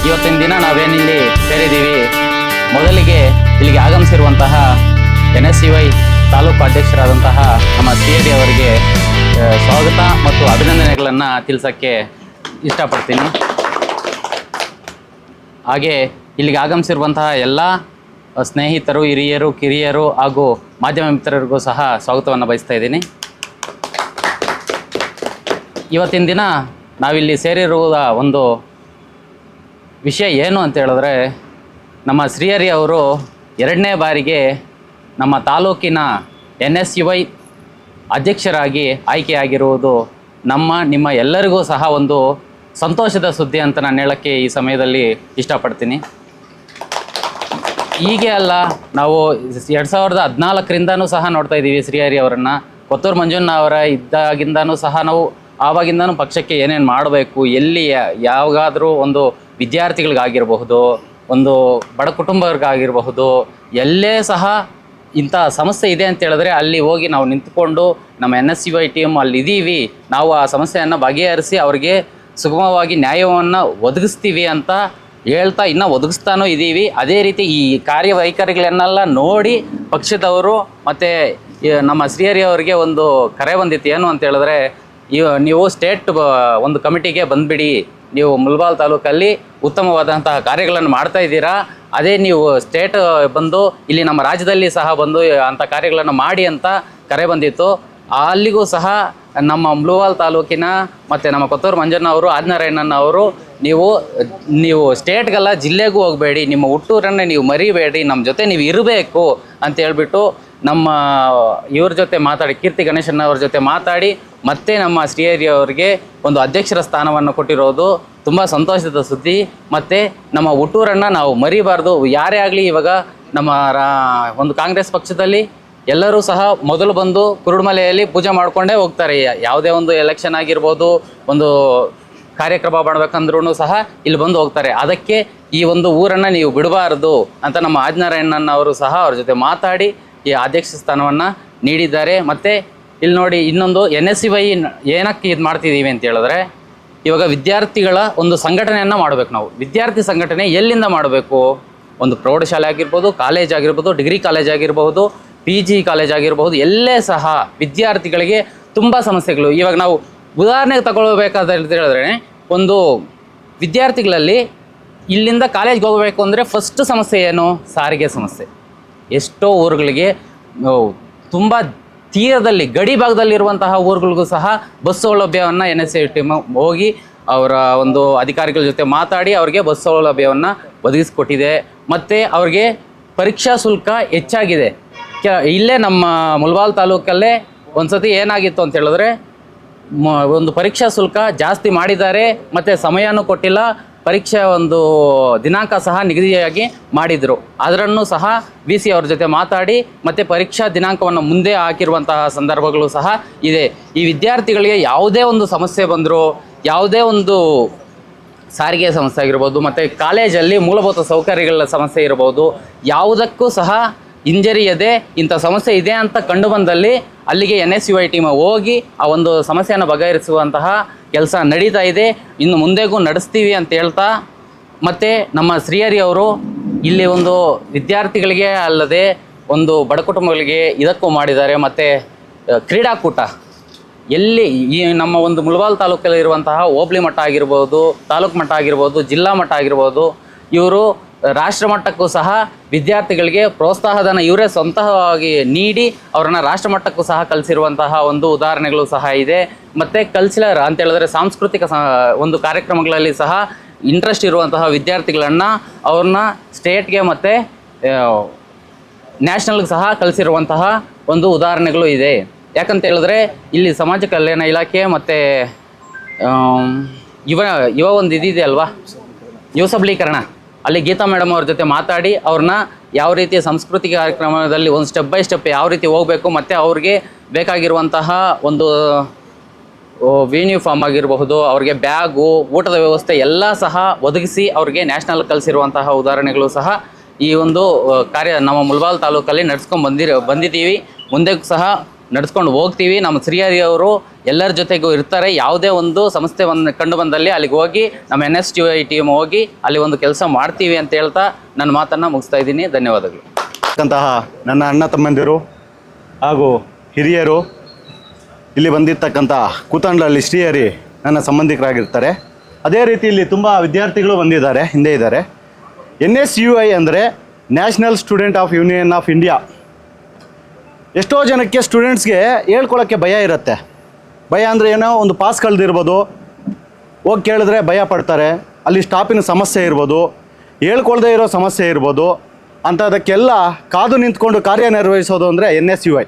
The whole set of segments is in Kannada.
ಇವತ್ತಿನ ದಿನ ನಾವೇನಿಲ್ಲಿ ಸೇರಿದ್ದೀವಿ, ಮೊದಲಿಗೆ ಇಲ್ಲಿಗೆ ಆಗಮಿಸಿರುವಂತಹ NSCY ತಾಲೂಕು ಅಧ್ಯಕ್ಷರಾದಂತಹ ನಮ್ಮ CAD ಅವರಿಗೆ ಸ್ವಾಗತ ಮತ್ತು ಅಭಿನಂದನೆಗಳನ್ನು ತಿಳಿಸೋಕ್ಕೆ ಇಷ್ಟಪಡ್ತೀನಿ. ಹಾಗೆ ಇಲ್ಲಿಗೆ ಆಗಮಿಸಿರುವಂತಹ ಎಲ್ಲ ಸ್ನೇಹಿತರು, ಹಿರಿಯರು, ಕಿರಿಯರು ಹಾಗೂ ಮಾಧ್ಯಮ ಮಿತ್ರರಿಗೂ ಸಹ ಸ್ವಾಗತವನ್ನು ಬಯಸ್ತಾ ಇದ್ದೀನಿ. ಇವತ್ತಿನ ದಿನ ನಾವಿಲ್ಲಿ ಸೇರಿರುವ ಒಂದು ವಿಷಯ ಏನು ಅಂತ ಹೇಳಿದ್ರೆ, ನಮ್ಮ ಶ್ರೀಹರಿ ಅವರು 2ನೇ ಬಾರಿಗೆ ನಮ್ಮ ತಾಲೂಕಿನ NSCY ಅಧ್ಯಕ್ಷರಾಗಿ ಆಯ್ಕೆಯಾಗಿರುವುದು ನಿಮ್ಮ ಎಲ್ಲರಿಗೂ ಸಹ ಒಂದು ಸಂತೋಷದ ಸುದ್ದಿ ಅಂತ ನಾನು ಹೇಳೋಕ್ಕೆ ಈ ಸಮಯದಲ್ಲಿ ಇಷ್ಟಪಡ್ತೀನಿ. ಹೀಗೆ ಅಲ್ಲ, ನಾವು 2014ರಿಂದನೂ ಸಹ ನೋಡ್ತಾ ಇದ್ದೀವಿ ಶ್ರೀಹರಿ ಅವರನ್ನು. ಕೊತ್ತೂರು ಮಂಜುಣ್ಣ ಅವರ ಇದ್ದಾಗಿಂದನೂ ಸಹ ನಾವು ಆವಾಗಿಂದನೂ ಪಕ್ಷಕ್ಕೆ ಏನೇನು ಮಾಡಬೇಕು, ಎಲ್ಲಿ ಯಾವಾಗಾದರೂ ಒಂದು ವಿದ್ಯಾರ್ಥಿಗಳಿಗಾಗಿರಬಹುದು, ಒಂದು ಬಡ ಕುಟುಂಬಗಳಿಗಾಗಿರಬಹುದು, ಎಲ್ಲೇ ಸಹ ಇಂಥ ಸಮಸ್ಯೆ ಇದೆ ಅಂತ ಹೇಳಿದ್ರೆ ಅಲ್ಲಿ ಹೋಗಿ ನಾವು ನಿಂತ್ಕೊಂಡು ನಮ್ಮ NSCY ಟೀಮ್ ಅಲ್ಲಿದ್ದೀವಿ, ನಾವು ಆ ಸಮಸ್ಯೆಯನ್ನು ಬಗೆಹರಿಸಿ ಅವರಿಗೆ ಸುಗಮವಾಗಿ ನ್ಯಾಯವನ್ನು ಒದಗಿಸ್ತೀವಿ ಅಂತ ಹೇಳ್ತಾ ಇನ್ನೂ ಒದಗಿಸ್ತಾನೂ ಇದ್ದೀವಿ. ಅದೇ ರೀತಿ ಈ ಕಾರ್ಯವೈಖರಿಗಳನ್ನೆಲ್ಲ ನೋಡಿ ಪಕ್ಷದವರು ಮತ್ತು ನಮ್ಮ ಶ್ರೀಹರಿ ಅವರಿಗೆ ಒಂದು ಕರೆ ಬಂದಿತ್ತು. ಏನು ಅಂತ ಹೇಳಿದ್ರೆ, ನೀವು ಸ್ಟೇಟ್ ಒಂದು ಕಮಿಟಿಗೆ ಬಂದುಬಿಡಿ, ನೀವು ಮುಳಬಾಗಿಲು ತಾಲೂಕಲ್ಲಿ ಉತ್ತಮವಾದಂತಹ ಕಾರ್ಯಗಳನ್ನು ಮಾಡ್ತಾ ಇದ್ದೀರಾ, ಅದೇ ನೀವು ಸ್ಟೇಟ್ ಬಂದು ಇಲ್ಲಿ ನಮ್ಮ ರಾಜ್ಯದಲ್ಲಿ ಸಹ ಬಂದು ಅಂಥ ಕಾರ್ಯಗಳನ್ನು ಮಾಡಿ ಅಂತ ಕರೆ ಬಂದಿತ್ತು. ಅಲ್ಲಿಗೂ ಸಹ ನಮ್ಮ ಮುಳಬಾಗಿಲು ತಾಲೂಕಿನ ಮತ್ತು ನಮ್ಮ ಕೊತ್ತೂರು ಮಂಜಣ್ಣ ಅವರು, ಆದಿನಾರಾಯಣಣ್ಣ ಅವರು, ನೀವು ಸ್ಟೇಟ್ಗೆಲ್ಲ ಜಿಲ್ಲೆಗೂ ಹೋಗಬೇಡಿ, ನಿಮ್ಮ ಹುಟ್ಟೂರನ್ನೇ ನೀವು ಮರಿಬೇಡಿ, ನಮ್ಮ ಜೊತೆ ನೀವು ಇರಬೇಕು ಅಂತ ಹೇಳ್ಬಿಟ್ಟು ನಮ್ಮ ಇವ್ರ ಜೊತೆ ಮಾತಾಡಿ, ಕೀರ್ತಿ ಗಣೇಶಣ್ಣ ಅವ್ರ ಜೊತೆ ಮಾತಾಡಿ ಮತ್ತೆ ನಮ್ಮ ಶ್ರೀಹರಿ ಅವರಿಗೆ ಒಂದು ಅಧ್ಯಕ್ಷರ ಸ್ಥಾನವನ್ನು ಕೊಟ್ಟಿರೋದು ತುಂಬ ಸಂತೋಷದ ಸುದ್ದಿ. ಮತ್ತು ನಮ್ಮ ಹುಟ್ಟೂರನ್ನು ನಾವು ಮರಿಬಾರ್ದು. ಯಾರೇ ಆಗಲಿ, ಇವಾಗ ನಮ್ಮ ಒಂದು ಕಾಂಗ್ರೆಸ್ ಪಕ್ಷದಲ್ಲಿ ಎಲ್ಲರೂ ಸಹ ಮೊದಲು ಬಂದು ಕುರುಡುಮಲೆಯಲ್ಲಿ ಪೂಜೆ ಮಾಡಿಕೊಂಡೇ ಹೋಗ್ತಾರೆ. ಯಾವುದೇ ಒಂದು ಎಲೆಕ್ಷನ್ ಆಗಿರ್ಬೋದು, ಒಂದು ಕಾರ್ಯಕ್ರಮ ಮಾಡಬೇಕಂದ್ರೂ ಸಹ ಇಲ್ಲಿ ಬಂದು ಹೋಗ್ತಾರೆ. ಅದಕ್ಕೆ ಈ ಒಂದು ಊರನ್ನು ನೀವು ಬಿಡಬಾರ್ದು ಅಂತ ನಮ್ಮ ಆದಿನಾರಾಯಣಣ್ಣ ಅವರು ಸಹ ಅವ್ರ ಜೊತೆ ಮಾತಾಡಿ ಈ ಅಧ್ಯಕ್ಷ ಸ್ಥಾನವನ್ನು ನೀಡಿದ್ದಾರೆ. ಮತ್ತು ಇಲ್ಲಿ ನೋಡಿ, ಇನ್ನೊಂದು NSCY ಏನಕ್ಕೆ ಇದು ಮಾಡ್ತಿದ್ದೀವಿ ಅಂತ ಹೇಳಿದ್ರೆ, ಇವಾಗ ವಿದ್ಯಾರ್ಥಿಗಳ ಒಂದು ಸಂಘಟನೆಯನ್ನು ಮಾಡಬೇಕು. ನಾವು ವಿದ್ಯಾರ್ಥಿ ಸಂಘಟನೆ ಎಲ್ಲಿಂದ ಮಾಡಬೇಕು? ಒಂದು ಪ್ರೌಢಶಾಲೆ ಆಗಿರ್ಬೋದು, ಕಾಲೇಜ್ ಆಗಿರ್ಬೋದು, ಡಿಗ್ರಿ ಕಾಲೇಜ್ ಆಗಿರಬಹುದು, PG ಕಾಲೇಜ್ ಆಗಿರಬಹುದು, ಎಲ್ಲೇ ಸಹ ವಿದ್ಯಾರ್ಥಿಗಳಿಗೆ ತುಂಬ ಸಮಸ್ಯೆಗಳು. ಇವಾಗ ನಾವು ಉದಾಹರಣೆಗೆ ತಗೊಳ್ಬೇಕಾದ್ರೆ ಅಂತ ಹೇಳಿದ್ರೆ, ಒಂದು ವಿದ್ಯಾರ್ಥಿಗಳಲ್ಲಿ ಇಲ್ಲಿಂದ ಕಾಲೇಜ್ಗೆ ಹೋಗಬೇಕು ಅಂದರೆ ಫಸ್ಟ್ ಸಮಸ್ಯೆ ಏನು? ಸಾರಿಗೆ ಸಮಸ್ಯೆ. ಎಷ್ಟೋ ಊರುಗಳಿಗೆ ತುಂಬ ತೀರದಲ್ಲಿ ಗಡಿ ಭಾಗದಲ್ಲಿರುವಂತಹ ಊರುಗಳಿಗೂ ಸಹ ಬಸ್ ಸೌಲಭ್ಯವನ್ನು NSCY ಟೀಮ್ ಹೋಗಿ ಅವರ ಒಂದು ಅಧಿಕಾರಿಗಳ ಜೊತೆ ಮಾತಾಡಿ ಅವ್ರಿಗೆ ಬಸ್ ಸೌಲಭ್ಯವನ್ನು ಒದಗಿಸ್ಕೊಟ್ಟಿದೆ. ಮತ್ತು ಅವ್ರಿಗೆ ಪರೀಕ್ಷಾ ಶುಲ್ಕ ಹೆಚ್ಚಾಗಿದೆ. ಇಲ್ಲೇ ನಮ್ಮ ಮುಳಬಾಗಿಲು ತಾಲೂಕಲ್ಲೇ ಒಂದು ಸತಿ ಏನಾಗಿತ್ತು ಅಂತ ಹೇಳಿದ್ರೆ, ಒಂದು ಪರೀಕ್ಷಾ ಶುಲ್ಕ ಜಾಸ್ತಿ ಮಾಡಿದ್ದಾರೆ ಮತ್ತು ಸಮಯನೂ ಕೊಟ್ಟಿಲ್ಲ, ಪರೀಕ್ಷೆ ಒಂದು ದಿನಾಂಕ ಸಹ ನಿಗದಿಯಾಗಿ ಮಾಡಿದರು. ಅದರನ್ನು ಸಹ VC ಅವ್ರ ಜೊತೆ ಮಾತಾಡಿ ಮತ್ತು ಪರೀಕ್ಷಾ ದಿನಾಂಕವನ್ನು ಮುಂದೆ ಹಾಕಿರುವಂತಹ ಸಂದರ್ಭಗಳು ಸಹ ಇದೆ. ಈ ವಿದ್ಯಾರ್ಥಿಗಳಿಗೆ ಯಾವುದೇ ಒಂದು ಸಮಸ್ಯೆ ಬಂದರೂ, ಯಾವುದೇ ಒಂದು ಸಾರಿಗೆ ಸಮಸ್ಯೆ ಆಗಿರ್ಬೋದು, ಮತ್ತು ಕಾಲೇಜಲ್ಲಿ ಮೂಲಭೂತ ಸೌಕರ್ಯಗಳ ಸಮಸ್ಯೆ ಇರ್ಬೋದು, ಯಾವುದಕ್ಕೂ ಸಹ ಹಿಂಜರಿಯದೆ ಇಂಥ ಸಮಸ್ಯೆ ಇದೆ ಅಂತ ಕಂಡು ಬಂದಲ್ಲಿ ಅಲ್ಲಿಗೆ NSCY ಟೀಮ್ ಹೋಗಿ ಆ ಒಂದು ಸಮಸ್ಯೆಯನ್ನು ಬಗೆಹರಿಸುವಂತಹ ಕೆಲಸ ನಡೀತಾ ಇದೆ. ಇನ್ನು ಮುಂದೆಗೂ ನಡೆಸ್ತೀವಿ ಅಂತ ಹೇಳ್ತಾ, ಮತ್ತು ನಮ್ಮ ಶ್ರೀಹರಿ ಅವರು ಇಲ್ಲಿ ಒಂದು ವಿದ್ಯಾರ್ಥಿಗಳಿಗೆ ಅಲ್ಲದೆ ಒಂದು ಬಡ ಕುಟುಂಬಗಳಿಗೆ ಇದಕ್ಕೂ ಮಾಡಿದ್ದಾರೆ. ಮತ್ತು ಕ್ರೀಡಾಕೂಟ ಎಲ್ಲಿ ಈ ನಮ್ಮ ಒಂದು ಮುಳಬಾಗಿಲು ತಾಲೂಕಲ್ಲಿರುವಂತಹ ಹೋಬಳಿ ಮಟ್ಟ ಆಗಿರ್ಬೋದು, ತಾಲೂಕು ಮಟ್ಟ ಆಗಿರ್ಬೋದು, ಜಿಲ್ಲಾ ಮಟ್ಟ ಆಗಿರ್ಬೋದು, ಇವರು ರಾಷ್ಟ್ರ ಮಟ್ಟಕ್ಕೂ ಸಹ ವಿದ್ಯಾರ್ಥಿಗಳಿಗೆ ಪ್ರೋತ್ಸಾಹಧನ ಇವರೇ ಸ್ವಂತವಾಗಿ ನೀಡಿ ಅವರನ್ನು ರಾಷ್ಟ್ರ ಮಟ್ಟಕ್ಕೂ ಸಹ ಕಲಿಸಿರುವಂತಹ ಒಂದು ಉದಾಹರಣೆಗಳು ಸಹ ಇದೆ. ಮತ್ತು ಕಲ್ಚರಲ್ ಅಂತ ಹೇಳಿದ್ರೆ ಸಾಂಸ್ಕೃತಿಕ ಒಂದು ಕಾರ್ಯಕ್ರಮಗಳಲ್ಲಿ ಸಹ ಇಂಟ್ರೆಸ್ಟ್ ಇರುವಂತಹ ವಿದ್ಯಾರ್ಥಿಗಳನ್ನು ಅವ್ರನ್ನ ಸ್ಟೇಟ್ಗೆ ಮತ್ತು ನ್ಯಾಷನಲ್ಗೆ ಸಹ ಕಲಿಸಿರುವಂತಹ ಒಂದು ಉದಾಹರಣೆಗಳು ಇದೆ. ಯಾಕಂತ ಹೇಳಿದ್ರೆ ಇಲ್ಲಿ ಸಮಾಜ ಕಲ್ಯಾಣ ಇಲಾಖೆ ಮತ್ತು ಯುವ ಒಂದು ಇದಿದೆ ಅಲ್ವಾ, ಯುವ ಸಬಲೀಕರಣ, ಅಲ್ಲಿ ಗೀತಾ ಮೇಡಮ್ ಅವ್ರ ಜೊತೆ ಮಾತಾಡಿ ಅವ್ರನ್ನ ಯಾವ ರೀತಿಯ ಸಾಂಸ್ಕೃತಿಕ ಕಾರ್ಯಕ್ರಮದಲ್ಲಿ ಒಂದು ಸ್ಟೆಪ್ ಬೈ ಸ್ಟೆಪ್ ಯಾವ ರೀತಿ ಹೋಗಬೇಕು, ಮತ್ತು ಅವ್ರಿಗೆ ಬೇಕಾಗಿರುವಂತಹ ಒಂದು ಯೂನಿಫಾರ್ಮ್ ಆಗಿರಬಹುದು, ಅವ್ರಿಗೆ ಬ್ಯಾಗು, ಊಟದ ವ್ಯವಸ್ಥೆ ಎಲ್ಲ ಸಹ ಒದಗಿಸಿ ಅವ್ರಿಗೆ ನ್ಯಾಷನಲ್ ಕಲಿಸಿರುವಂತಹ ಉದಾಹರಣೆಗಳು ಸಹ ಈ ಒಂದು ಕಾರ್ಯ ನಮ್ಮ ಮುಳಬಾಗಿಲು ತಾಲೂಕಲ್ಲಿ ನಡೆಸ್ಕೊಂಡು ಬಂದಿದ್ದೀವಿ. ಮುಂದೆ ಸಹ ನಡ್ಸ್ಕೊಂಡು ಹೋಗ್ತೀವಿ. ನಮ್ಮ ಶ್ರೀಹರಿ ಅವರು ಎಲ್ಲರ ಜೊತೆಗೂ ಇರ್ತಾರೆ. ಯಾವುದೇ ಒಂದು ಸಮಸ್ಯೆ ಕಂಡು ಬಂದಲ್ಲಿ ಅಲ್ಲಿಗೆ ಹೋಗಿ ನಮ್ಮ NSTY ಟೀಮ್ ಹೋಗಿ ಅಲ್ಲಿ ಒಂದು ಕೆಲಸ ಮಾಡ್ತೀವಿ ಅಂತ ಹೇಳ್ತಾ ನನ್ನ ಮಾತನ್ನು ಮುಗಿಸ್ತಾ ಇದ್ದೀನಿ. ಧನ್ಯವಾದಗಳು. ನನ್ನ ಅಣ್ಣ ತಮ್ಮಂದಿರು ಹಾಗೂ ಹಿರಿಯರು, ಇಲ್ಲಿ ಬಂದಿರ್ತಕ್ಕಂಥ ಕೂತಂಡ್ಲಹಳ್ಳಿ ಶ್ರೀಹರಿ ನನ್ನ ಸಂಬಂಧಿಕರಾಗಿರ್ತಾರೆ. ಅದೇ ರೀತಿ ಇಲ್ಲಿ ತುಂಬ ವಿದ್ಯಾರ್ಥಿಗಳು ಬಂದಿದ್ದಾರೆ, ಹಿಂದೆ ಇದ್ದಾರೆ. NSUI ಅಂದರೆ national student of union of India. ಎಷ್ಟೋ ಜನಕ್ಕೆ ಸ್ಟೂಡೆಂಟ್ಸ್ಗೆ ಹೇಳ್ಕೊಳಕ್ಕೆ ಭಯ ಇರುತ್ತೆ. ಭಯ ಅಂದರೆ ಏನೋ ಒಂದು ಪಾಸ್ ಕಳೆದಿರ್ಬೋದು, ಹೋಗಿ ಕೇಳಿದ್ರೆ ಭಯ ಪಡ್ತಾರೆ, ಅಲ್ಲಿ ಸ್ಟಾಪಿನ ಸಮಸ್ಯೆ ಇರ್ಬೋದು, ಹೇಳ್ಕೊಳ್ದೇ ಇರೋ ಸಮಸ್ಯೆ ಇರ್ಬೋದು. ಅಂಥದಕ್ಕೆಲ್ಲ ಕಾದು ನಿಂತ್ಕೊಂಡು ಕಾರ್ಯನಿರ್ವಹಿಸೋದು ಅಂದರೆ NSUI.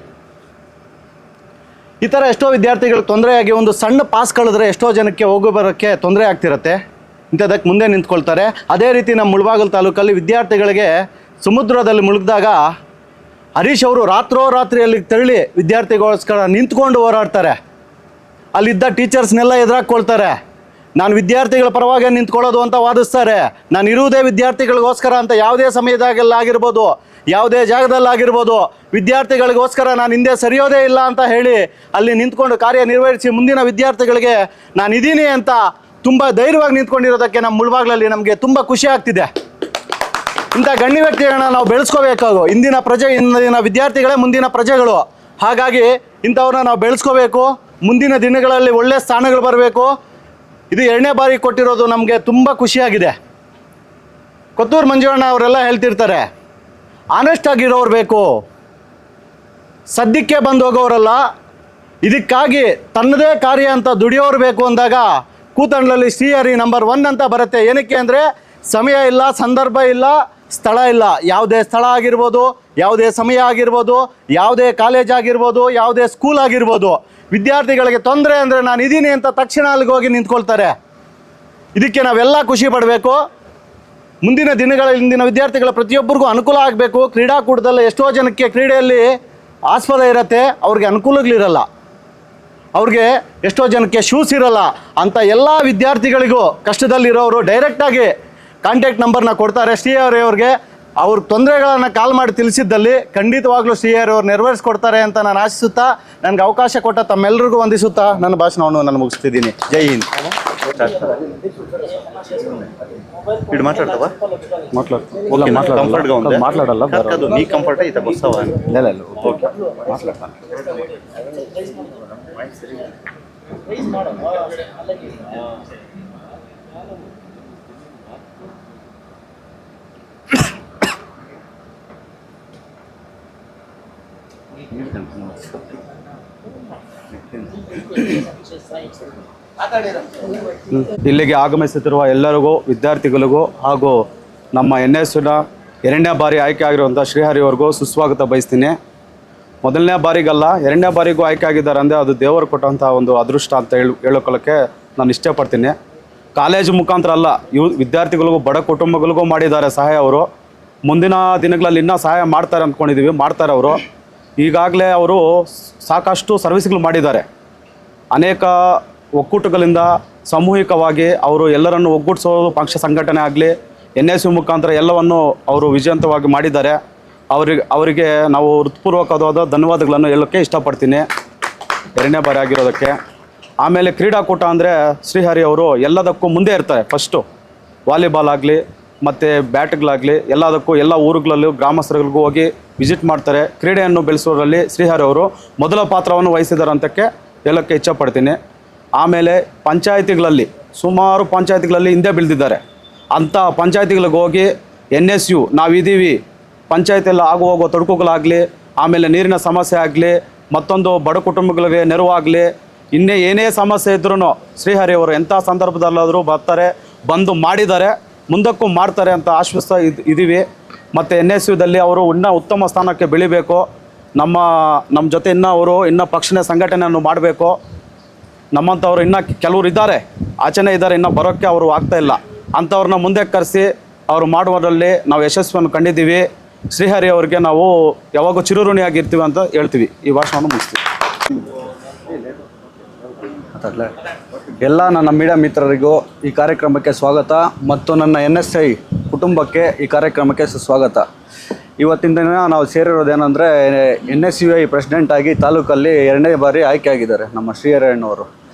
ಈ ಥರ ಎಷ್ಟೋ ವಿದ್ಯಾರ್ಥಿಗಳಿಗೆ ತೊಂದರೆಯಾಗಿ ಒಂದು ಸಣ್ಣ ಪಾಸ್ ಕಳೆದ್ರೆ ಎಷ್ಟೋ ಜನಕ್ಕೆ ಹೋಗಿ ಬರೋಕ್ಕೆ ತೊಂದರೆ ಆಗ್ತಿರುತ್ತೆ. ಇಂಥದಕ್ಕೆ ಮುಂದೆ ನಿಂತ್ಕೊಳ್ತಾರೆ. ಅದೇ ರೀತಿ ನಮ್ಮ ಮುಳಬಾಗಿಲು ತಾಲೂಕಲ್ಲಿ ವಿದ್ಯಾರ್ಥಿಗಳಿಗೆ ಸಮುದ್ರದಲ್ಲಿ ಮುಳುಗಿದಾಗ ಹರೀಶ್ ಅವರು ರಾತ್ರಿಯಲ್ಲಿ ತೆರಳಿ ವಿದ್ಯಾರ್ಥಿಗೋಸ್ಕರ ನಿಂತ್ಕೊಂಡು ಹೋರಾಡ್ತಾರೆ. ಅಲ್ಲಿದ್ದ ಟೀಚರ್ಸ್ನೆಲ್ಲ ಎದುರಾಕೊಳ್ತಾರೆ. ನಾನು ವಿದ್ಯಾರ್ಥಿಗಳ ಪರವಾಗಿ ನಿಂತ್ಕೊಳ್ಳೋದು ಅಂತ ವಾದಿಸ್ತಾರೆ. ನಾನು ಇರುವುದೇ ವಿದ್ಯಾರ್ಥಿಗಳಿಗೋಸ್ಕರ ಅಂತ ಯಾವುದೇ ಸಮಯದಾಗೆಲ್ಲ ಆಗಿರ್ಬೋದು, ಯಾವುದೇ ಜಾಗದಲ್ಲಾಗಿರ್ಬೋದು, ವಿದ್ಯಾರ್ಥಿಗಳಿಗೋಸ್ಕರ ನಾನು ಹಿಂದೆ ಸರಿಯೋದೇ ಇಲ್ಲ ಅಂತ ಹೇಳಿ ಅಲ್ಲಿ ನಿಂತ್ಕೊಂಡು ಕಾರ್ಯನಿರ್ವಹಿಸಿ ಮುಂದಿನ ವಿದ್ಯಾರ್ಥಿಗಳಿಗೆ ನಾನು ಇದ್ದೀನಿ ಅಂತ ತುಂಬ ಧೈರ್ಯವಾಗಿ ನಿಂತ್ಕೊಂಡಿರೋದಕ್ಕೆ ನಮ್ಮ ಮುಳಬಾಗಿಲಲ್ಲಿ ನಮಗೆ ತುಂಬ ಖುಷಿ ಆಗ್ತಿದೆ. ಇಂಥ ಗಣ್ಯ ವ್ಯಕ್ತಿಗಳನ್ನ ನಾವು ಬೆಳೆಸ್ಕೋಬೇಕಾಗು. ಇಂದಿನ ವಿದ್ಯಾರ್ಥಿಗಳೇ ಮುಂದಿನ ಪ್ರಜೆಗಳು. ಹಾಗಾಗಿ ಇಂಥವ್ರನ್ನ ನಾವು ಬೆಳೆಸ್ಕೋಬೇಕು. ಮುಂದಿನ ದಿನಗಳಲ್ಲಿ ಒಳ್ಳೆಯ ಸ್ಥಾನಗಳು ಬರಬೇಕು. ಇದು 2ನೇ ಬಾರಿ ಕೊಟ್ಟಿರೋದು ನಮಗೆ ತುಂಬ ಖುಷಿಯಾಗಿದೆ. ಕೊತ್ತೂರು ಮಂಜುಣ್ಣ ಅವರೆಲ್ಲ ಹೇಳ್ತಿರ್ತಾರೆ, ಆನೆಸ್ಟ್ ಆಗಿರೋರು ಬೇಕು, ಸದ್ಯಕ್ಕೆ ಬಂದು ಹೋಗೋರಲ್ಲ, ಇದಕ್ಕಾಗಿ ತನ್ನದೇ ಕಾರ್ಯ ಅಂತ ದುಡಿಯೋರು ಬೇಕು ಅಂದಾಗ ಕೂತಂಡ್ಲಹಳ್ಳಿ ಶ್ರೀಹರಿ ನಂಬರ್ 1 ಅಂತ ಬರುತ್ತೆ. ಏನಕ್ಕೆ ಅಂದರೆ ಸಮಯ ಇಲ್ಲ, ಸಂದರ್ಭ ಇಲ್ಲ, ಸ್ಥಳ ಇಲ್ಲ. ಯಾವುದೇ ಸ್ಥಳ ಆಗಿರ್ಬೋದು, ಯಾವುದೇ ಸಮಯ ಆಗಿರ್ಬೋದು, ಯಾವುದೇ ಕಾಲೇಜ್ ಆಗಿರ್ಬೋದು, ಯಾವುದೇ ಸ್ಕೂಲ್ ಆಗಿರ್ಬೋದು, ವಿದ್ಯಾರ್ಥಿಗಳಿಗೆ ತೊಂದರೆ ಅಂದರೆ ನಾನು ಇದ್ದೀನಿ ಅಂತ ತಕ್ಷಣ ಅಲ್ಲಿಗೆ ಹೋಗಿ ನಿಂತ್ಕೊಳ್ತಾರೆ. ಇದಕ್ಕೆ ನಾವೆಲ್ಲ ಖುಷಿ ಪಡಬೇಕು. ಮುಂದಿನ ದಿನಗಳಲ್ಲಿ ಇಂದಿನ ವಿದ್ಯಾರ್ಥಿಗಳ ಪ್ರತಿಯೊಬ್ಬರಿಗೂ ಅನುಕೂಲ ಆಗಬೇಕು. ಕ್ರೀಡಾಕೂಟದಲ್ಲಿ ಎಷ್ಟೋ ಜನಕ್ಕೆ ಕ್ರೀಡೆಯಲ್ಲಿ ಆಸ್ಪದ ಇರುತ್ತೆ, ಅವ್ರಿಗೆ ಅನುಕೂಲಗಳಿರಲ್ಲ, ಅವ್ರಿಗೆ ಎಷ್ಟೋ ಜನಕ್ಕೆ ಶೂಸ್ ಇರಲ್ಲ. ಅಂಥ ಎಲ್ಲ ವಿದ್ಯಾರ್ಥಿಗಳಿಗೂ ಕಷ್ಟದಲ್ಲಿರೋರು ಡೈರೆಕ್ಟಾಗಿ ಕಾಂಟ್ಯಾಕ್ಟ್ ನಂಬರ್ನ ಕೊಡ್ತಾರೆ ಶ್ರೀಹರಿ ಅವ್ರಿಗೆ. ಅವ್ರ ತೊಂದರೆಗಳನ್ನು ಕಾಲ್ ಮಾಡಿ ತಿಳಿಸಿದ್ದಲ್ಲಿ ಖಂಡಿತವಾಗ್ಲೂ ಶ್ರೀಹರಿ ಅವ್ರು ನೆರವೇರಿಸ್ಕೊಡ್ತಾರೆ ಅಂತ ನಾನು ಆಶಿಸುತ್ತಾ, ನನಗೆ ಅವಕಾಶ ಕೊಟ್ಟ ತಮ್ಮೆಲ್ಲರಿಗೂ ವಂದಿಸುತ್ತಾ ನನ್ನ ಭಾಷಣವನ್ನು ನಾನು ಮುಗಿಸ್ತಿದ್ದೀನಿ. ಜೈ ಹಿಂದ್. ಮಾತಾಡಲ್ಲ ನೀ ಕಂಫರ್ಟ್ ಐತೆ ಬಸ್ಸವ ಮಾತಾಡ್ತಾನೆ. ಇಲ್ಲಿಗೆ ಆಗಮಿಸುತ್ತಿರುವ ಎಲ್ಲರಿಗೂ, ವಿದ್ಯಾರ್ಥಿಗಳಿಗೂ ಹಾಗೂ ನಮ್ಮ NSUನ 2ನೇ ಬಾರಿ ಆಯ್ಕೆ ಆಗಿರುವಂಥ ಶ್ರೀಹರಿ ಅವ್ರಿಗೂ ಸುಸ್ವಾಗತ ಬಯಸ್ತೀನಿ. ಮೊದಲನೇ ಬಾರಿಗಲ್ಲ, 2ನೇ ಬಾರಿಗೂ ಆಯ್ಕೆ ಆಗಿದ್ದಾರೆ ಅಂದರೆ ಅದು ದೇವರು ಕೊಟ್ಟಂಥ ಒಂದು ಅದೃಷ್ಟ ಅಂತ ಹೇಳ್ಕೊಳ್ಳೋಕ್ಕೆ ನಾನು ಇಷ್ಟಪಡ್ತೀನಿ. ಕಾಲೇಜು ಮುಖಾಂತರ ಅಲ್ಲ, ವಿದ್ಯಾರ್ಥಿಗಳಿಗೂ ಬಡ ಕುಟುಂಬಗಳಿಗೂ ಮಾಡಿದ್ದಾರೆ ಸಹಾಯ ಅವರು. ಮುಂದಿನ ದಿನಗಳಲ್ಲಿ ಇನ್ನೂ ಸಹಾಯ ಮಾಡ್ತಾರೆ ಅಂದ್ಕೊಂಡಿದ್ದೀವಿ, ಮಾಡ್ತಾರೆ ಅವರು. ಈಗಾಗಲೇ ಅವರು ಸಾಕಷ್ಟು ಸರ್ವಿಸ್ಗಳು ಮಾಡಿದ್ದಾರೆ. ಅನೇಕ ಒಕ್ಕೂಟಗಳಿಂದ ಸಾಮೂಹಿಕವಾಗಿ ಅವರು ಎಲ್ಲರನ್ನು ಒಗ್ಗೂಡಿಸೋದು, ಪಕ್ಷ ಸಂಘಟನೆ ಆಗಲಿ, NSU ಮುಖಾಂತರ ಎಲ್ಲವನ್ನು ಅವರು ವಿಜಯವಂತವಾಗಿ ಮಾಡಿದ್ದಾರೆ. ಅವರಿಗೆ ನಾವು ಹೃತ್ಪೂರ್ವಕವಾದ ಧನ್ಯವಾದಗಳನ್ನು ಹೇಳೋಕ್ಕೆ ಇಷ್ಟಪಡ್ತೀನಿ 2ನೇ ಬಾರಿ ಆಗಿರೋದಕ್ಕೆ. ಆಮೇಲೆ ಕ್ರೀಡಾಕೂಟ ಅಂದರೆ ಶ್ರೀಹರಿ ಅವರು ಎಲ್ಲದಕ್ಕೂ ಮುಂದೆ ಇರ್ತಾರೆ. ಫಸ್ಟು ವಾಲಿಬಾಲ್ ಆಗಲಿ ಮತ್ತು ಬ್ಯಾಟ್ಗಳಾಗಲಿ ಎಲ್ಲದಕ್ಕೂ ಎಲ್ಲ ಊರುಗಳಲ್ಲೂ ಗ್ರಾಮಸ್ಥರುಗಳಿಗೂ ಹೋಗಿ ವಿಸಿಟ್ ಮಾಡ್ತಾರೆ. ಕ್ರೀಡೆಯನ್ನು ಬೆಳೆಸೋದ್ರಲ್ಲಿ ಶ್ರೀಹರಿ ಅವರು ಮೊದಲ ಪಾತ್ರವನ್ನು ವಹಿಸಿದ್ದಾರೆ ಅಂತಕ್ಕೆ ಹೇಳೋಕ್ಕೆ ಇಷ್ಟಪಡ್ತೀನಿ. ಆಮೇಲೆ ಪಂಚಾಯಿತಿಗಳಲ್ಲಿ ಸುಮಾರು ಪಂಚಾಯಿತಿಗಳಲ್ಲಿ ಹಿಂದೆ ಬೀಳ್ದಿದ್ದಾರೆ. ಅಂಥ ಪಂಚಾಯಿತಿಗಳಿಗೆ ಹೋಗಿ NSU ನಾವಿದ್ದೀವಿ, ಪಂಚಾಯತಿಯಲ್ಲಿ ಆಗು ಹೋಗೋ ತೊಡಕುಗಳಾಗಲಿ, ಆಮೇಲೆ ನೀರಿನ ಸಮಸ್ಯೆ ಆಗಲಿ, ಮತ್ತೊಂದು ಬಡ ಕುಟುಂಬಗಳಿಗೆ ನೆರವಾಗಲಿ, ಇನ್ನೇ ಏನೇ ಸಮಸ್ಯೆ ಇದ್ರೂ ಶ್ರೀಹರಿ ಅವರು ಎಂಥ ಸಂದರ್ಭದಲ್ಲಾದರೂ ಬರ್ತಾರೆ, ಬಂದು ಮಾಡಿದ್ದಾರೆ, ಮುಂದಕ್ಕೂ ಮಾಡ್ತಾರೆ ಅಂತ ಆಶ್ವಸ್ತ ಇದ್ದೀವಿ. ಮತ್ತು NSUದಲ್ಲಿ ಅವರು ಇನ್ನೂ ಉತ್ತಮ ಸ್ಥಾನಕ್ಕೆ ಬೆಳಿಬೇಕು. ನಮ್ಮ ಜೊತೆ ಇನ್ನೂ ಪಕ್ಷದ ಸಂಘಟನೆಯನ್ನು ಮಾಡಬೇಕು. ನಮ್ಮಂಥವ್ರು ಇನ್ನೂ ಕೆಲವರು ಇದ್ದಾರೆ, ಆಚೆನೇ ಇದ್ದಾರೆ, ಇನ್ನೂ ಬರೋಕ್ಕೆ ಅವರು ಆಗ್ತಾಯಿಲ್ಲ. ಅಂಥವ್ರನ್ನ ಮುಂದೆ ಕರೆಸಿ ಅವರು ಮಾಡುವುದರಲ್ಲಿ ನಾವು ಯಶಸ್ವಿಯನ್ನು ಕಂಡಿದ್ದೀವಿ. ಶ್ರೀಹರಿ ಅವರಿಗೆ ನಾವು ಯಾವಾಗೂ ಚಿರಋಣಿಯಾಗಿರ್ತೀವಿ ಅಂತ ಹೇಳ್ತೀವಿ. ಈ ಭಾಷಣವನ್ನು ಮುಗಿಸ್ತೀವಿ. ಎಲ್ಲ ನನ್ನ ಮೀಡಿಯಾ ಮಿತ್ರರಿಗೂ ಈ ಕಾರ್ಯಕ್ರಮಕ್ಕೆ ಸ್ವಾಗತ ಮತ್ತು ನನ್ನ NSI ಕುಟುಂಬಕ್ಕೆ ಈ ಕಾರ್ಯಕ್ರಮಕ್ಕೆ ಸುಸ್ವಾಗತ. ಇವತ್ತಿನ ದಿನ ನಾವು ಸೇರಿರೋದೇನೆಂದರೆ NSUI ಪ್ರೆಸಿಡೆಂಟ್ ಆಗಿ ತಾಲೂಕಲ್ಲಿ 2ನೇ ಬಾರಿ ಆಯ್ಕೆ ಆಗಿದ್ದಾರೆ ನಮ್ಮ ಶ್ರೀಹರಿಯಣ್ಣವರು.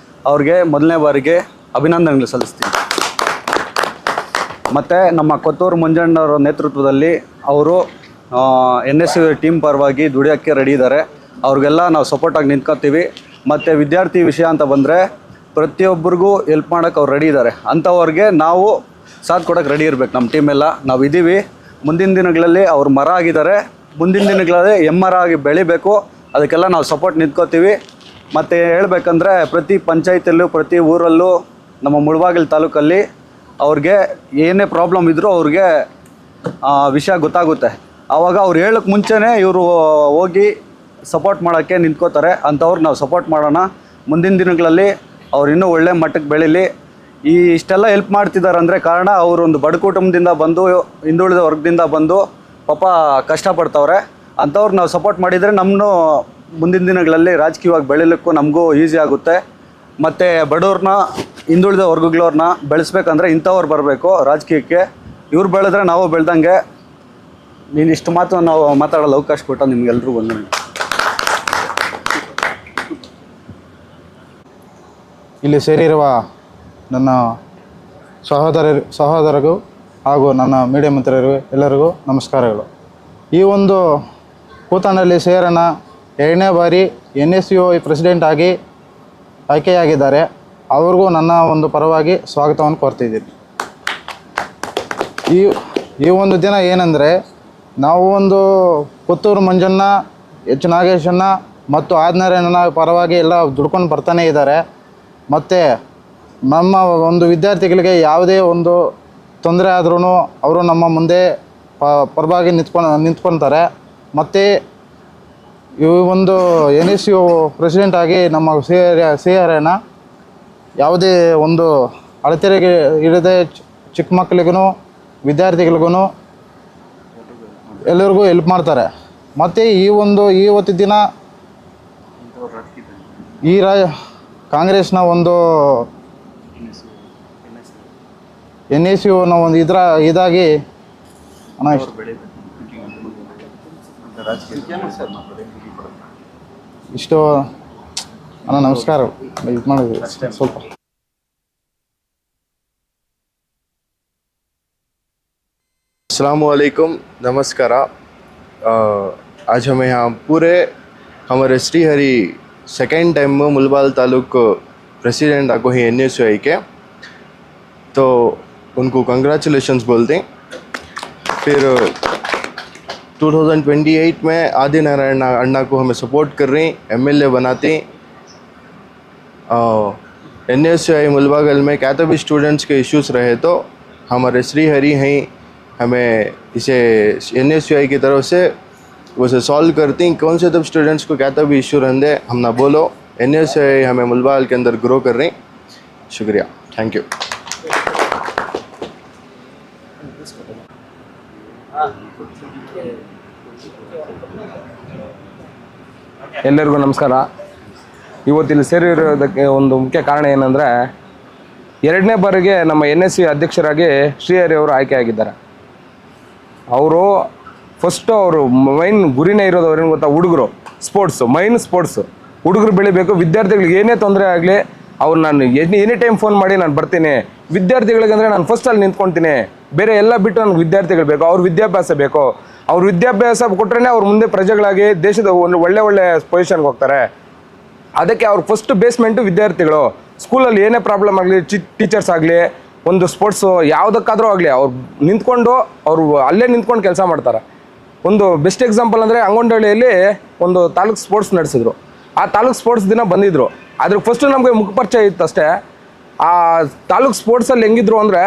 ಅವ್ರಿಗೆ 1ನೇ ಬಾರಿಗೆ ಅಭಿನಂದನೆಗಳು ಸಲ್ಲಿಸ್ತೀನಿ. ಮತ್ತು ನಮ್ಮ ಕೊತ್ತೂರು ಮಂಜಣ್ಣವರ ನೇತೃತ್ವದಲ್ಲಿ ಅವರು NSUI ಟೀಮ್ ಪರವಾಗಿ ದುಡಿಯೋಕ್ಕೆ ರೆಡಿ ಇದ್ದಾರೆ. ಅವ್ರಿಗೆಲ್ಲ ನಾವು ಸಪೋರ್ಟಾಗಿ ನಿಂತ್ಕೊತೀವಿ. ಮತ್ತು ವಿದ್ಯಾರ್ಥಿ ವಿಷಯ ಅಂತ ಬಂದರೆ ಪ್ರತಿಯೊಬ್ಬರಿಗೂ ಹೆಲ್ಪ್ ಮಾಡೋಕ್ಕೆ ಅವ್ರು ರೆಡಿ ಇದ್ದಾರೆ. ಅಂಥವ್ರಿಗೆ ನಾವು ಸಾಥ್ ಕೊಡೋಕ್ಕೆ ರೆಡಿ ಇರಬೇಕು. ನಮ್ಮ ಟೀಮೆಲ್ಲ ನಾವು ಇದ್ದೀವಿ. ಮುಂದಿನ ದಿನಗಳಲ್ಲಿ ಅವ್ರು ಮರ ಆಗಿದ್ದಾರೆ. ಮುಂದಿನ ದಿನಗಳಲ್ಲಿ ಎಮ್ಮರ ಆಗಿ ಬೆಳಿಬೇಕು. ಅದಕ್ಕೆಲ್ಲ ನಾವು ಸಪೋರ್ಟ್ ನಿಂತ್ಕೋತೀವಿ. ಮತ್ತು ಹೇಳ್ಬೇಕಂದ್ರೆ ಪ್ರತಿ ಪಂಚಾಯತಿಯಲ್ಲೂ ಪ್ರತಿ ಊರಲ್ಲೂ ನಮ್ಮ ಮುಳಬಾಗಿಲು ತಾಲೂಕಲ್ಲಿ ಅವ್ರಿಗೆ ಏನೇ ಪ್ರಾಬ್ಲಮ್ ಇದ್ದರೂ ಅವ್ರಿಗೆ ವಿಷಯ ಗೊತ್ತಾಗುತ್ತೆ. ಆವಾಗ ಅವ್ರು ಹೇಳೋಕ್ಕೆ ಮುಂಚೆನೇ ಇವರು ಹೋಗಿ ಸಪೋರ್ಟ್ ಮಾಡೋಕ್ಕೆ ನಿಂತ್ಕೋತಾರೆ. ಅಂಥವ್ರಿಗೆ ನಾವು ಸಪೋರ್ಟ್ ಮಾಡೋಣ. ಮುಂದಿನ ದಿನಗಳಲ್ಲಿ ಅವ್ರು ಇನ್ನೂ ಒಳ್ಳೆ ಮಟ್ಟಕ್ಕೆ ಬೆಳೀಲಿ. ಇಷ್ಟೆಲ್ಲ ಹೆಲ್ಪ್ ಮಾಡ್ತಿದ್ದಾರೆ ಅಂದರೆ ಕಾರಣ ಅವರು ಒಂದು ಬಡ ಕುಟುಂಬದಿಂದ ಬಂದು ಹಿಂದುಳಿದ ವರ್ಗದಿಂದ ಬಂದು ಪಾಪ ಕಷ್ಟಪಡ್ತವ್ರೆ. ಅಂಥವ್ರು ನಾವು ಸಪೋರ್ಟ್ ಮಾಡಿದರೆ ನಮ್ಮನ್ನು ಮುಂದಿನ ದಿನಗಳಲ್ಲಿ ರಾಜಕೀಯವಾಗಿ ಬೆಳೀಲಿಕ್ಕೂ ನಮಗೂ ಈಸಿ ಆಗುತ್ತೆ. ಮತ್ತು ಬಡವ್ರನ್ನ ಹಿಂದುಳಿದ ವರ್ಗಗಳವ್ರನ್ನ ಬೆಳೆಸ್ಬೇಕಂದ್ರೆ ಇಂಥವ್ರು ಬರಬೇಕು ರಾಜಕೀಯಕ್ಕೆ. ಇವ್ರು ಬೆಳೆದ್ರೆ ನಾವು ಬೆಳ್ದಂಗೆ. ನೀನು ಇಷ್ಟು ಮಾತು ನಾವು ಮಾತಾಡಲು ಅವಕಾಶ ಕೊಟ್ಟ ನಿಮ್ಗೆಲ್ರಿಗೂ ವಂದನೆ. ಇಲ್ಲಿ ಸೇರಿರುವ ನನ್ನ ಸಹೋದರರಿಗೂ ಹಾಗೂ ನನ್ನ ಮೀಡಿಯಾ ಮಿತ್ರರಿಗೂ ಎಲ್ಲರಿಗೂ ನಮಸ್ಕಾರಗಳು. ಈ ಒಂದು ಕೂತನಲ್ಲಿ ಸೇರನ 2ನೇ ಬಾರಿ NSUI ಪ್ರೆಸಿಡೆಂಟ್ ಆಗಿ ಆಯ್ಕೆಯಾಗಿದ್ದಾರೆ. ಅವ್ರಿಗೂ ನನ್ನ ಒಂದು ಪರವಾಗಿ ಸ್ವಾಗತವನ್ನು ಕೋರ್ತಿದ್ದೀನಿ. ಈ ಒಂದು ದಿನ ಏನಂದರೆ ನಾವು ಒಂದು ಪುತ್ತೂರು ಮಂಜಣ್ಣ, H ನಾಗೇಶಣ್ಣ ಮತ್ತು ಆಜ್ಞಾರಣ್ಣ ಪರವಾಗಿ ಎಲ್ಲ ದುಡ್ಕೊಂಡು ಬರ್ತಾನೆ ಇದ್ದಾರೆ. ಮತ್ತು ನಮ್ಮ ಒಂದು ವಿದ್ಯಾರ್ಥಿಗಳಿಗೆ ಯಾವುದೇ ಒಂದು ತೊಂದರೆ ಆದ್ರೂ ಅವರು ನಮ್ಮ ಮುಂದೆ ಪರವಾಗಿ ನಿಂತ್ಕೊತಾರೆ. ಮತ್ತು ಈ ಒಂದು NSU ಪ್ರೆಸಿಡೆಂಟ್ ಆಗಿ ನಮ್ಮ ಶ್ರೀಹರಿಯಣ್ಣ ಯಾವುದೇ ಒಂದು ಅಡೆತಡೆಗೆ ಇಡದೆ ಚಿಕ್ಕ ಮಕ್ಕಳಿಗೂ ವಿದ್ಯಾರ್ಥಿಗಳಿಗೂ ಎಲ್ಲರಿಗೂ ಹೆಲ್ಪ್ ಮಾಡ್ತಾರೆ. ಮತ್ತು ಇವತ್ತು ದಿನ ಕಾಂಗ್ರೆಸ್ನ ಒಂದು NSUನ ಒಂದು ಇದಾಗಿ ಇಷ್ಟು ಅಣ್ಣ ನಮಸ್ಕಾರ ಇದು ಮಾಡಿದ್ವಿ ಸ್ವಲ್ಪ. अस्सलामुअलैकुम, नमस्कार। आज हमें यहाँ पूरे हमारे श्रीहरि सेकेंड टाइम में मुलबाल तालुक प्रेसिडेंट आको ही NSUI के, तो उनको कंग्रेचुलेशंस बोलते हैं। फिर 2028 में आदि नारायण अन्ना को हमें सपोर्ट कर रहे हैं, MLA बनाते हैं। NSUI मुलबागल में कैथोलिक स्टूडेंट्स के इश्यूज़ रहे तो हमारे श्रीहरि हैं, हमें इसे NSUI की तरफ से उसे सॉल्व करती हैं। कौन से तब स्टूडेंट्स को क्या तब इशू रहते हम ना बोलो, NSUI हमें मुलबागल के अंदर ग्रो कर रहे हैं। शुक्रिया, थैंक यू। ಎಲ್ಲರಿಗೂ ನಮಸ್ಕಾರ. ಇವತ್ತಿಲ್ಲಿ ಸೇರಿರೋದಕ್ಕೆ ಒಂದು ಮುಖ್ಯ ಕಾರಣ ಏನಂದರೆ 2ನೇ ಬಾರಿಗೆ ನಮ್ಮ NSUI ಅಧ್ಯಕ್ಷರಾಗಿ ಶ್ರೀಹರಿ ಅವರು ಆಯ್ಕೆಯಾಗಿದ್ದಾರೆ. ಅವರು ಫಸ್ಟು ಅವರು ಮೈನ್ ಗುರಿನೇ ಇರೋದು ಅವ್ರೇನು ಗೊತ್ತಾ, ಹುಡುಗರು ಸ್ಪೋರ್ಟ್ಸು ಹುಡುಗರು ಬೆಳಿಬೇಕು. ವಿದ್ಯಾರ್ಥಿಗಳಿಗೆ ಏನೇ ತೊಂದರೆ ಆಗಲಿ ಅವ್ರು ನಾನು ಎನಿ ಟೈಮ್ ಫೋನ್ ಮಾಡಿ ನಾನು ಬರ್ತೀನಿ. ವಿದ್ಯಾರ್ಥಿಗಳಿಗೆ ಅಂದರೆ ನಾನು ಫಸ್ಟಲ್ಲಿ ನಿಂತ್ಕೊಳ್ತೀನಿ, ಬೇರೆ ಎಲ್ಲ ಬಿಟ್ಟು ನನಗೆ ವಿದ್ಯಾರ್ಥಿಗಳು ಬೇಕು, ಅವ್ರ ವಿದ್ಯಾಭ್ಯಾಸ ಬೇಕು. ಅವ್ರ ವಿದ್ಯಾಭ್ಯಾಸ ಕೊಟ್ಟರೆ ಅವ್ರು ಮುಂದೆ ಪ್ರಜೆಗಳಾಗಿ ದೇಶದ ಒಂದು ಒಳ್ಳೆ ಪೊಸಿಷನ್ಗೆ ಹೋಗ್ತಾರೆ. ಅದಕ್ಕೆ ಅವ್ರ ಫಸ್ಟ್ ಬೇಸ್ಮೆಂಟು ವಿದ್ಯಾರ್ಥಿಗಳು. ಸ್ಕೂಲಲ್ಲಿ ಏನೇ ಪ್ರಾಬ್ಲಮ್ ಆಗಲಿ, ಟೀಚರ್ಸ್ ಆಗಲಿ, ಒಂದು ಸ್ಪೋರ್ಟ್ಸು ಯಾವುದಕ್ಕಾದರೂ ಆಗಲಿ ಅವ್ರು ನಿಂತ್ಕೊಂಡು ಅವರು ಅಲ್ಲೇ ನಿಂತ್ಕೊಂಡು ಕೆಲಸ ಮಾಡ್ತಾರೆ. ಒಂದು ಬೆಸ್ಟ್ ಎಕ್ಸಾಂಪಲ್ ಅಂದರೆ ಅಂಗೊಂಡಳ್ಳಿಯಲ್ಲಿ ಒಂದು ತಾಲೂಕು ಸ್ಪೋರ್ಟ್ಸ್ ನಡೆಸಿದ್ರು. ಆ ತಾಲೂಕು ಸ್ಪೋರ್ಟ್ಸ್ ದಿನ ಬಂದಿದ್ದರು. ಅದ್ರ ಫಸ್ಟು ನಮಗೆ ಮುಖಪರಿಚಯ ಇತ್ತು ಅಷ್ಟೇ. ಆ ತಾಲೂಕು ಸ್ಪೋರ್ಟ್ಸಲ್ಲಿ ಹೆಂಗಿದ್ರು ಅಂದರೆ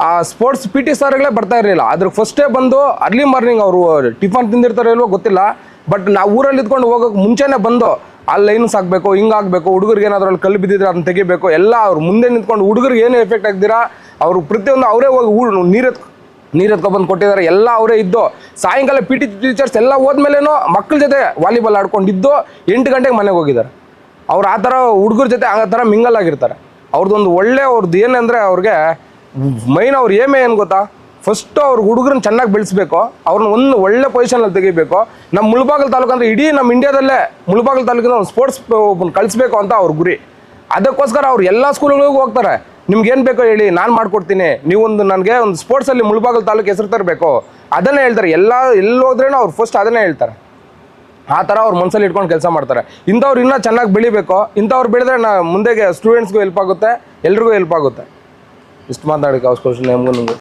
ಆ ಸ್ಪೋರ್ಟ್ಸ್ PT ಸರ್ಗಳೇ ಬರ್ತಾ ಇರಲಿಲ್ಲ. ಅದ್ರ ಫಸ್ಟೇ ಬಂದು ಅರ್ಲಿ ಮಾರ್ನಿಂಗ್ ಅವರು ಟಿಫನ್ ತಿಂದಿರ್ತಾರೋ ಇಲ್ವೋ ಗೊತ್ತಿಲ್ಲ, ಬಟ್ ನಾವು ಊರಲ್ಲಿ ಇದ್ಕೊಂಡು ಹೋಗೋಕೆ ಮುಂಚೆನೇ ಬಂದು ಅಲ್ಲಿ ಲೈನ್ಸ್ ಹಾಕಬೇಕು, ಹಿಂಗಾಗಬೇಕು, ಹುಡುಗರಿಗೆ ಏನಾದರೂ ಅಲ್ಲಿ ಕಲ್ಲು ಬಿದ್ದಿದ್ರೆ ಅದನ್ನ ತೆಗಿಬೇಕು, ಎಲ್ಲ ಅವ್ರು ಮುಂದೆ ನಿಂತ್ಕೊಂಡು ಹುಡುಗರಿಗೆ ಏನು ಎಫೆಕ್ಟ್ ಆಗ್ದಿರಾ ಅವರು ಪ್ರತಿಯೊಂದು ಅವರೇ ಹೋಗಿ ನೀರು ಎತ್ಕೊಬಂದು ಕೊಟ್ಟಿದ್ದಾರೆ. ಎಲ್ಲ ಅವರೇ ಇದ್ದು ಸಾಯಂಕಾಲ PT ಟೀಚರ್ಸ್ ಎಲ್ಲ ಹೋದ್ಮೇಲೇನೋ ಮಕ್ಕಳ ಜೊತೆ ವಾಲಿಬಾಲ್ ಆಡ್ಕೊಂಡಿದ್ದು 8 ಗಂಟೆಗೆ ಮನೆಗೆ ಹೋಗಿದ್ದಾರೆ. ಅವ್ರು ಆ ಥರ ಹುಡುಗರ ಜೊತೆ ಆ ಥರ ಮಿಂಗಲ್ ಆಗಿರ್ತಾರೆ. ಅವ್ರದ್ದೊಂದು ಒಳ್ಳೆ ಅವ್ರದ್ದು ಏನಂದರೆ ಅವ್ರಿಗೆ ಮೈನ್ ಅವ್ರು ಏನು ಗೊತ್ತಾ, ಫಸ್ಟ್ ಅವ್ರ ಹುಡುಗರನ್ನ ಚೆನ್ನಾಗಿ ಬೆಳೆಸಬೇಕು, ಅವ್ರನ್ನ ಒಂದು ಒಳ್ಳೆ ಪೊಸಿಷನಲ್ಲಿ ತೆಗಿಬೇಕು. ನಮ್ಮ ಮುಳಬಾಗಿಲು ತಾಲೂಕು ಅಂದರೆ ಇಡೀ ನಮ್ಮ ಇಂಡಿಯಾದಲ್ಲೇ ಮುಳಬಾಗಿಲು ತಾಲೂಕಿನ ಒಂದು ಸ್ಪೋರ್ಟ್ಸ್ ಒಬ್ಬನ ಕಳಿಸ್ಬೇಕು ಅಂತ ಅವ್ರ ಗುರಿ. ಅದಕ್ಕೋಸ್ಕರ ಅವ್ರು ಎಲ್ಲ ಸ್ಕೂಲ್ಗಳಿಗೂ ಹೋಗ್ತಾರೆ. ನಿಮ್ಗೇನು ಬೇಕೋ ಹೇಳಿ, ನಾನು ಮಾಡ್ಕೊಡ್ತೀನಿ, ನೀವೊಂದು ನನಗೆ ಒಂದು ಸ್ಪೋರ್ಟ್ಸಲ್ಲಿ ಮುಳಬಾಗಿಲು ತಾಲೂಕು ಹೆಸರು ತರಬೇಕು, ಅದನ್ನೇ ಹೇಳ್ತಾರೆ. ಎಲ್ಲಿ ಹೋದ್ರೇನೋ ಅವ್ರು ಫಸ್ಟ್ ಅದನ್ನೇ ಹೇಳ್ತಾರೆ. ಆ ಥರ ಅವ್ರು ಮನಸ್ಸಲ್ಲಿ ಇಟ್ಕೊಂಡು ಕೆಲಸ ಮಾಡ್ತಾರೆ. ಇಂಥವ್ರು ಇನ್ನೂ ಚೆನ್ನಾಗಿ ಬೆಳಿಬೇಕು. ಇಂಥವ್ರು ಬೆಳೆದ್ರೆ ಮುಂದೆಗೆ ಸ್ಟೂಡೆಂಟ್ಸ್ಗೂ ಹೆಲ್ಪ್ ಆಗುತ್ತೆ, ಎಲ್ರಿಗೂ ಹೆಲ್ಪ್ ಆಗುತ್ತೆ. ಇಷ್ಟು ಮಾತಾಡೋಕ್ಕೆ ಅವಕಾಶ ನಿಮಗೂ